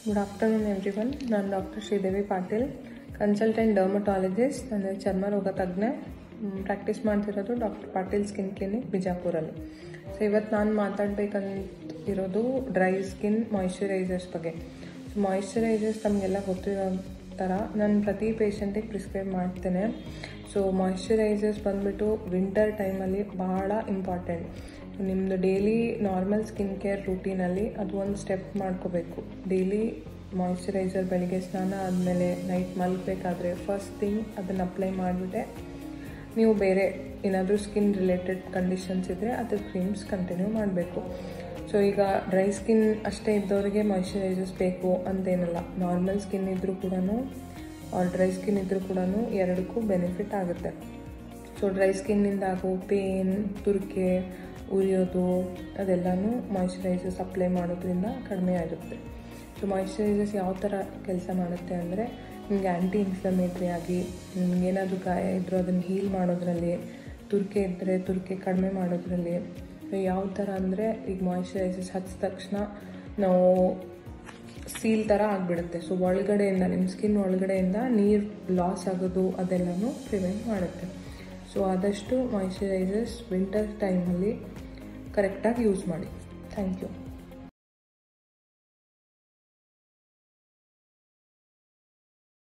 Good afternoon everyone. ನಾನು doctor Sridevi Patil, consultant dermatologist, ಅಂದರೆ ಚರ್ಮ ರೋಗ ತಜ್ಞೆ. ಪ್ರಾಕ್ಟೀಸ್ ಮಾಡ್ತಿರೋದು ಡಾಕ್ಟರ್ ಪಾಟೀಲ್ ಸ್ಕಿನ್ ಕ್ಲಿನಿಕ್ ಬಿಜಾಪುರಲ್ಲಿ. ಸೊ ಇವತ್ತು ನಾನು ಮಾತಾಡಬೇಕಂತಿರೋದು ಡ್ರೈ ಸ್ಕಿನ್ ಮಾಯಿಶ್ಚರೈಸರ್ಸ್ ಬಗ್ಗೆ. ಸೊ ಮಾಯಿಶ್ಚರೈಸರ್ಸ್ ತಮಗೆಲ್ಲ ಗೊತ್ತಿರೋ ಥರ ನಾನು ಪ್ರತಿ ಪೇಷಂಟಿಗೆ ಪ್ರಿಸ್ಕ್ರೈಬ್ ಮಾಡ್ತೇನೆ. ಸೊ ಮಾಯಿಶ್ಚರೈಸರ್ಸ್ ಬಂದುಬಿಟ್ಟು ವಿಂಟರ್ ಟೈಮಲ್ಲಿ ಬಹಳ ಇಂಪಾರ್ಟೆಂಟ್. ನಿಮ್ಮದು ಡೈಲಿ ನಾರ್ಮಲ್ ಸ್ಕಿನ್ ಕೇರ್ ರೂಟೀನಲ್ಲಿ ಅದು ಒಂದು ಸ್ಟೆಪ್ ಮಾಡ್ಕೋಬೇಕು. ಡೈಲಿ ಮಾಯಿಶ್ಚರೈಸರ್ ಬೆಳಿಗ್ಗೆ ಸ್ನಾನ ಆದಮೇಲೆ ನೈಟ್ ಮಲಗಬೇಕಾದ್ರೆ ಫಸ್ಟ್ ಥಿಂಗ್ ಅದನ್ನು ಅಪ್ಲೈ ಮಾಡಿಬಿಟ್ಟೆ ನೀವು ಬೇರೆ ಏನಾದರೂ ಸ್ಕಿನ್ ರಿಲೇಟೆಡ್ ಕಂಡೀಷನ್ಸ್ ಇದ್ದರೆ ಅದ್ರ ಕ್ರೀಮ್ಸ್ ಕಂಟಿನ್ಯೂ ಮಾಡಬೇಕು. ಸೊ ಈಗ ಡ್ರೈ ಸ್ಕಿನ್ ಅಷ್ಟೇ ಇದ್ದವರಿಗೆ ಮಾಯಿಶ್ಚರೈಸರ್ಸ್ ಬೇಕು ಅಂತೇನಲ್ಲ. ನಾರ್ಮಲ್ ಸ್ಕಿನ್ ಇದ್ದರೂ ಕೂಡ ಡ್ರೈ ಸ್ಕಿನ್ ಇದ್ದರೂ ಕೂಡ ಎರಡಕ್ಕೂ ಬೆನಿಫಿಟ್ ಆಗುತ್ತೆ. ಸೊ ಡ್ರೈ ಸ್ಕಿನ್ನಿಂದ ಆಗೋ ಪೇನ್, ತುರಿಕೆ, ಉರಿಯೋದು ಅದೆಲ್ಲನೂ ಮಾಯಿಶ್ಚರೈಸರ್ಸ್ ಅಪ್ಲೈ ಮಾಡೋದ್ರಿಂದ ಕಡಿಮೆ ಆಗುತ್ತೆ. ಸೊ ಮಾಯಿಶ್ಚರೈಸರ್ಸ್ ಯಾವ ಥರ ಕೆಲಸ ಮಾಡುತ್ತೆ ಅಂದರೆ ನಿಮಗೆ ಆ್ಯಂಟಿ ಇನ್ಫ್ಲಮೇಟ್ರಿ ಆಗಿ ನಿಮಗೇನಾದರೂ ಗಾಯ ಇದ್ದರೂ ಅದನ್ನು ಹೀಲ್ ಮಾಡೋದ್ರಲ್ಲಿ, ತುರಿಕೆ ಇದ್ದರೆ ತುರಿಕೆ ಕಡಿಮೆ ಮಾಡೋದ್ರಲ್ಲಿ. ಯಾವ ಥರ ಅಂದರೆ ಈಗ ಮಾಯಿಶ್ಚರೈಸರ್ಸ್ ಹಚ್ಚಿದ ತಕ್ಷಣ ನಾವು ಸೀಲ್ ಥರ ಆಗಿಬಿಡುತ್ತೆ. ಸೊ ಒಳಗಡೆಯಿಂದ ನಿಮ್ಮ ಸ್ಕಿನ್ ಒಳಗಡೆಯಿಂದ ನೀರು ಲಾಸ್ ಆಗೋದು ಅದೆಲ್ಲನೂ ಪ್ರಿವೆಂಟ್ ಮಾಡುತ್ತೆ. ಸೊ ಆದಷ್ಟು ಮಾಯಿಶ್ಚರೈಸರ್ಸ್ ವಿಂಟರ್ ಟೈಮಲ್ಲಿ ಕರೆಕ್ಟಾಗಿ ಯೂಸ್ ಮಾಡಿ. Thank you.